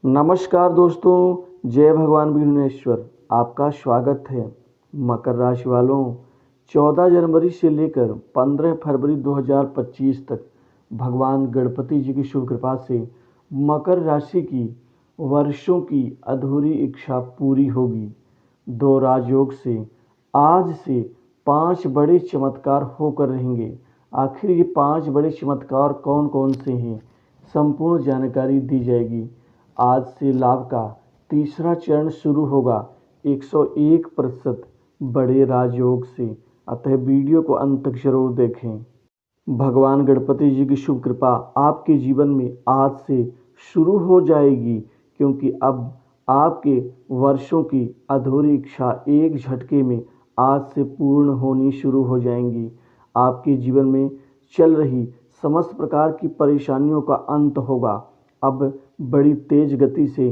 नमस्कार दोस्तों, जय भगवान विघ्नेश्वर। आपका स्वागत है। मकर राशि वालों, 14 जनवरी से लेकर 15 फरवरी 2025 तक भगवान गणपति जी की शुभ कृपा से मकर राशि की वर्षों की अधूरी इच्छा पूरी होगी। दो राजयोग से आज से 5 बड़े चमत्कार होकर रहेंगे। आखिर ये 5 बड़े चमत्कार कौन कौन से हैं, संपूर्ण जानकारी दी जाएगी। आज से लाभ का तीसरा चरण शुरू होगा 101% बड़े राजयोग से, अतः वीडियो को अंत तक जरूर देखें। भगवान गणपति जी की शुभ कृपा आपके जीवन में आज से शुरू हो जाएगी, क्योंकि अब आपके वर्षों की अधूरी इच्छा एक झटके में आज से पूर्ण होनी शुरू हो जाएंगी। आपके जीवन में चल रही समस्त प्रकार की परेशानियों का अंत होगा। अब बड़ी तेज गति से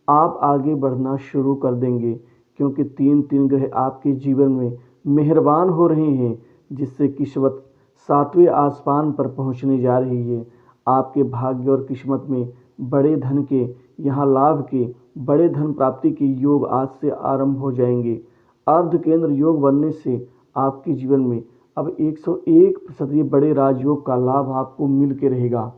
आप आगे बढ़ना शुरू कर देंगे, क्योंकि तीन तीन ग्रह आपके जीवन में मेहरबान हो रहे हैं, जिससे किस्मत 7वें आसमान पर पहुंचने जा रही है। आपके भाग्य और किस्मत में बड़े धन के, यहाँ लाभ के, बड़े धन प्राप्ति के योग आज से आरंभ हो जाएंगे। अर्ध केंद्र योग बनने से आपके जीवन में अब 101% ये बड़े राजयोग का लाभ आपको मिल के रहेगा।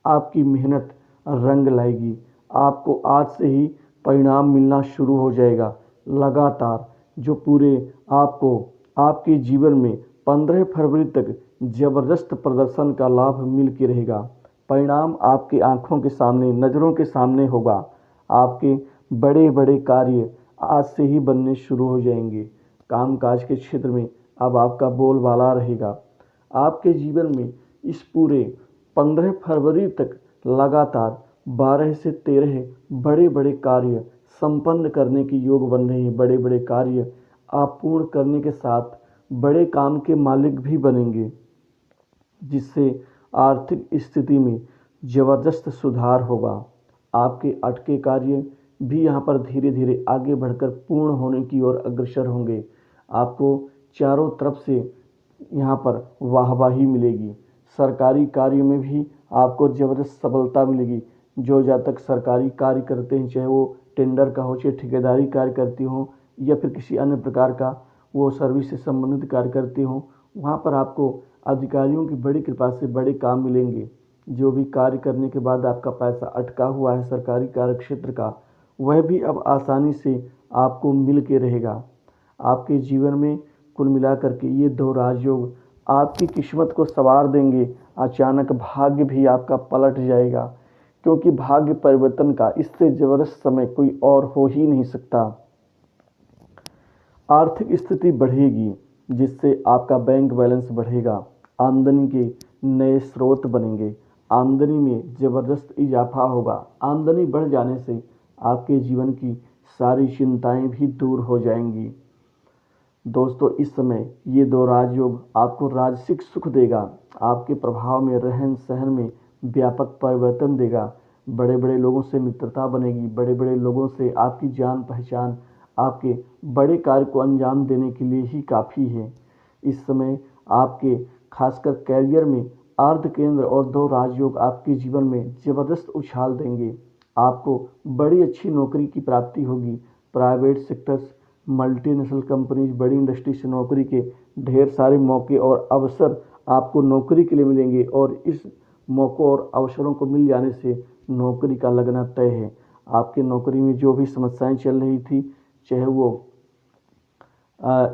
आपकी मेहनत रंग लाएगी। आपको आज से ही परिणाम मिलना शुरू हो जाएगा। लगातार जो पूरे आपको आपके जीवन में 15 फरवरी तक ज़बरदस्त प्रदर्शन का लाभ मिल के रहेगा। परिणाम आपकी आंखों के सामने, नज़रों के सामने होगा। आपके बड़े बड़े कार्य आज से ही बनने शुरू हो जाएंगे। कामकाज के क्षेत्र में अब आपका बोलबाला रहेगा। आपके जीवन में इस पूरे 15 फरवरी तक लगातार 12 से 13 बड़े बड़े कार्य संपन्न करने के योग बन रहे हैं। बड़े बड़े कार्य आप पूर्ण करने के साथ बड़े काम के मालिक भी बनेंगे, जिससे आर्थिक स्थिति में ज़बरदस्त सुधार होगा। आपके अटके कार्य भी यहाँ पर धीरे धीरे आगे बढ़कर पूर्ण होने की ओर अग्रसर होंगे। आपको चारों तरफ से यहाँ पर वाहवाही मिलेगी। सरकारी कार्य में भी आपको ज़बरदस्त सफलता मिलेगी। जो जातक सरकारी कार्य करते हैं, चाहे वो टेंडर का हो, चाहे ठेकेदारी कार्य करती हो, या फिर किसी अन्य प्रकार का वो सर्विस से संबंधित कार्य करते हो, वहाँ पर आपको अधिकारियों की बड़ी कृपा से बड़े काम मिलेंगे। जो भी कार्य करने के बाद आपका पैसा अटका हुआ है सरकारी कार्य क्षेत्र का, वह भी अब आसानी से आपको मिल के रहेगा। आपके जीवन में कुल मिलाकर के ये दो राजयोग आपकी किस्मत को संवार देंगे। अचानक भाग्य भी आपका पलट जाएगा, क्योंकि भाग्य परिवर्तन का इससे ज़बरदस्त समय कोई और हो ही नहीं सकता। आर्थिक स्थिति बढ़ेगी, जिससे आपका बैंक बैलेंस बढ़ेगा। आमदनी के नए स्रोत बनेंगे। आमदनी में ज़बरदस्त इजाफा होगा। आमदनी बढ़ जाने से आपके जीवन की सारी चिंताएं भी दूर हो जाएंगी। दोस्तों, इस समय ये दो राजयोग आपको राजसिक सुख देगा। आपके प्रभाव में, रहन सहन में व्यापक परिवर्तन देगा। बड़े बड़े लोगों से मित्रता बनेगी। बड़े बड़े लोगों से आपकी जान पहचान आपके बड़े कार्य को अंजाम देने के लिए ही काफ़ी है। इस समय आपके खासकर कैरियर में अर्ध केंद्र और दो राजयोग आपके जीवन में ज़बरदस्त उछाल देंगे। आपको बड़ी अच्छी नौकरी की प्राप्ति होगी। प्राइवेट सेक्टर्स, मल्टीनेशनल कंपनीज, बड़ी इंडस्ट्री से नौकरी के ढेर सारे मौके और अवसर आपको नौकरी के लिए मिलेंगे, और इस मौक़ों और अवसरों को मिल जाने से नौकरी का लगना तय है। आपकी नौकरी में जो भी समस्याएं चल रही थी, चाहे वो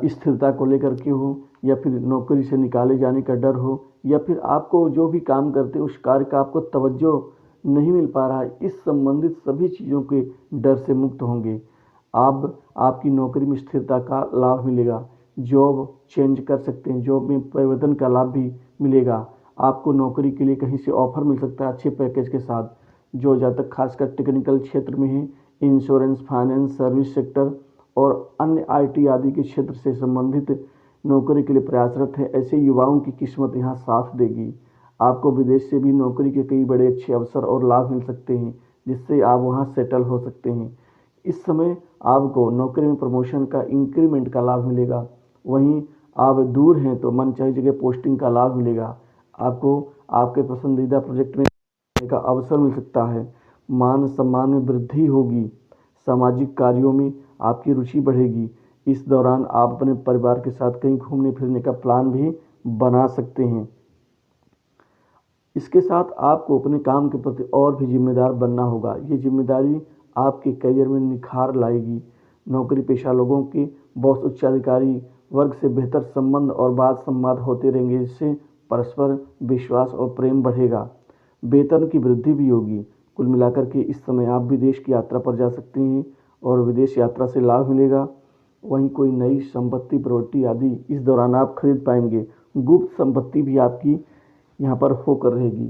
स्थिरता को लेकर के हो, या फिर नौकरी से निकाले जाने का डर हो, या फिर आपको जो भी काम करते उस कार्य का आपको तवज्जो नहीं मिल पा रहा है, इस संबंधित सभी चीज़ों के डर से मुक्त होंगे। अब आपकी नौकरी में स्थिरता का लाभ मिलेगा। जॉब चेंज कर सकते हैं, जॉब में परिवर्तन का लाभ भी मिलेगा। आपको नौकरी के लिए कहीं से ऑफर मिल सकता है अच्छे पैकेज के साथ। जो जातक खासकर टेक्निकल क्षेत्र में है, इंश्योरेंस, फाइनेंस, सर्विस सेक्टर और अन्य आईटी आदि के क्षेत्र से संबंधित नौकरी के लिए प्रयासरत है, ऐसे युवाओं की किस्मत यहाँ साथ देगी। आपको विदेश से भी नौकरी के कई बड़े अच्छे अवसर और लाभ मिल सकते हैं, जिससे आप वहाँ सेटल हो सकते हैं। इस समय आपको नौकरी में प्रमोशन का, इंक्रीमेंट का लाभ मिलेगा। वहीं आप दूर हैं तो मनचाही जगह पोस्टिंग का लाभ मिलेगा। आपको आपके पसंदीदा प्रोजेक्ट में का अवसर मिल सकता है। मान सम्मान में वृद्धि होगी। सामाजिक कार्यों में आपकी रुचि बढ़ेगी। इस दौरान आप अपने परिवार के साथ कहीं घूमने फिरने का प्लान भी बना सकते हैं। इसके साथ आपको अपने काम के प्रति और भी जिम्मेदार बनना होगा। ये जिम्मेदारी आपके करियर में निखार लाएगी। नौकरी पेशा लोगों के बॉस उच्चाधिकारी वर्ग से बेहतर संबंध और बात संवाद होते रहेंगे, जिससे परस्पर विश्वास और प्रेम बढ़ेगा। वेतन की वृद्धि भी होगी। कुल मिलाकर के इस समय आप विदेश की यात्रा पर जा सकते हैं और विदेश यात्रा से लाभ मिलेगा। वहीं कोई नई संपत्ति प्रॉपर्टी आदि इस दौरान आप खरीद पाएंगे। गुप्त संपत्ति भी आपकी यहाँ पर होकर रहेगी,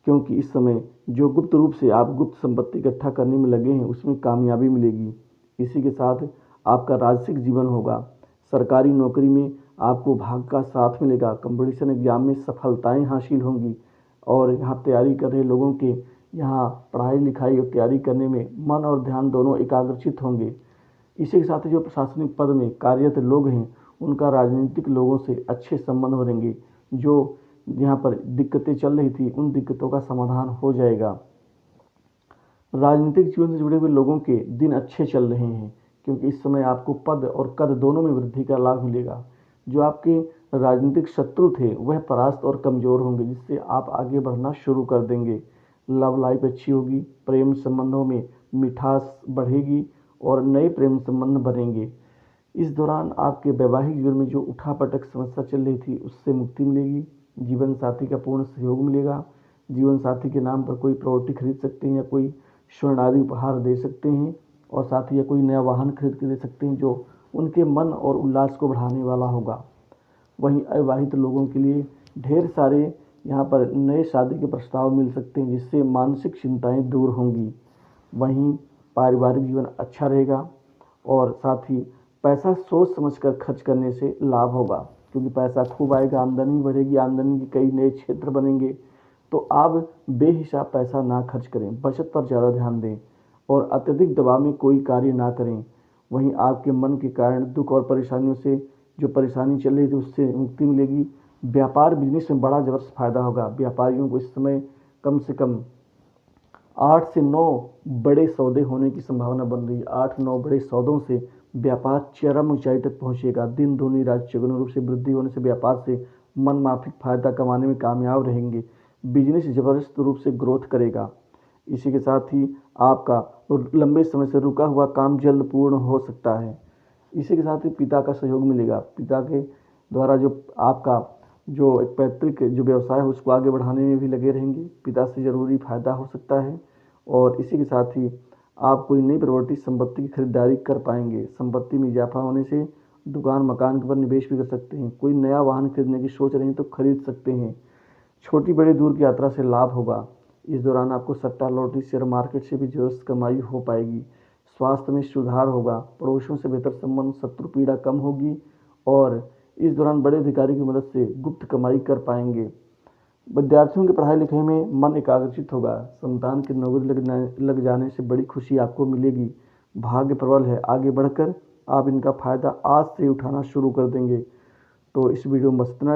क्योंकि इस समय जो गुप्त रूप से आप गुप्त संपत्ति इकट्ठा करने में लगे हैं उसमें कामयाबी मिलेगी। इसी के साथ आपका राजसिक जीवन होगा। सरकारी नौकरी में आपको भाग का साथ मिलेगा। कंपटीशन एग्जाम में सफलताएं हासिल होंगी और यहाँ तैयारी कर रहे लोगों के यहाँ पढ़ाई लिखाई और तैयारी करने में मन और ध्यान दोनों एकाग्रचित होंगे। इसी के साथ ही जो प्रशासनिक पद में कार्यरत लोग हैं उनका राजनीतिक लोगों से अच्छे संबंध बनेंगे। जो यहाँ पर दिक्कतें चल रही थी उन दिक्कतों का समाधान हो जाएगा। राजनीतिक जीवन से जुड़े हुए लोगों के दिन अच्छे चल रहे हैं, क्योंकि इस समय आपको पद और कद दोनों में वृद्धि का लाभ मिलेगा। जो आपके राजनीतिक शत्रु थे वह परास्त और कमज़ोर होंगे, जिससे आप आगे बढ़ना शुरू कर देंगे। लव लाइफ अच्छी होगी। प्रेम संबंधों में मिठास बढ़ेगी और नए प्रेम संबंध बनेंगे। इस दौरान आपके वैवाहिक जीवन में जो उठापटक समस्या चल रही थी उससे मुक्ति मिलेगी। जीवन साथी का पूर्ण सहयोग मिलेगा। जीवन साथी के नाम पर कोई प्रॉपर्टी खरीद सकते हैं या कोई स्वर्ण आदि उपहार दे सकते हैं, और साथ ही या कोई नया वाहन खरीद के दे सकते हैं जो उनके मन और उल्लास को बढ़ाने वाला होगा। वहीं अविवाहित लोगों के लिए ढेर सारे यहाँ पर नए शादी के प्रस्ताव मिल सकते हैं, जिससे मानसिक चिंताएं दूर होंगी। वहीं पारिवारिक जीवन अच्छा रहेगा और साथ ही पैसा सोच समझकर खर्च करने से लाभ होगा, क्योंकि पैसा खूब आएगा, आमदनी बढ़ेगी, आमदनी के कई नए क्षेत्र बनेंगे। तो आप बेहिसाब पैसा ना खर्च करें, बचत पर ज़्यादा ध्यान दें और अत्यधिक दबाव में कोई कार्य ना करें। वहीं आपके मन के कारण दुख और परेशानियों से जो परेशानी चल रही थी उससे मुक्ति मिलेगी। व्यापार बिजनेस में बड़ा ज़बरदस्त फायदा होगा। व्यापारियों को इस समय कम से कम 8 से 9 बड़े सौदे होने की संभावना बन रही है। 8-9 बड़े सौदों से व्यापार चरम ऊंचाई तक पहुंचेगा। दिन दूनी रात चौगुनी रूप से वृद्धि होने से व्यापार से मन माफिक फायदा कमाने में कामयाब रहेंगे। बिजनेस जबरदस्त रूप से ग्रोथ करेगा। इसी के साथ ही आपका लंबे समय से रुका हुआ काम जल्द पूर्ण हो सकता है। इसी के साथ ही पिता का सहयोग मिलेगा। पिता के द्वारा जो आपका जो एक पैतृक जो व्यवसाय है उसको आगे बढ़ाने में भी लगे रहेंगे। पिता से ज़रूरी फायदा हो सकता है। और इसी के साथ ही आप कोई नई प्रॉपर्टी संपत्ति की खरीदारी कर पाएंगे। संपत्ति में इजाफा होने से दुकान मकान के ऊपर निवेश भी कर सकते हैं। कोई नया वाहन खरीदने की सोच रहे हैं तो खरीद सकते हैं। छोटी बड़ी दूर की यात्रा से लाभ होगा। इस दौरान आपको सट्टा लॉटरी शेयर मार्केट से भी जबरदस्त कमाई हो पाएगी। स्वास्थ्य में सुधार होगा। पड़ोसियों से बेहतर संबंध, शत्रु पीड़ा कम होगी और इस दौरान बड़े अधिकारी की मदद से गुप्त कमाई कर पाएंगे। विद्यार्थियों की पढ़ाई लिखाई में मन एकाग्रचित होगा। संतान की नौकरी लग जाने से बड़ी खुशी आपको मिलेगी। भाग्य प्रबल है। आगे बढ़कर आप इनका फायदा आज से उठाना शुरू कर देंगे। तो इस वीडियो में बस इतना।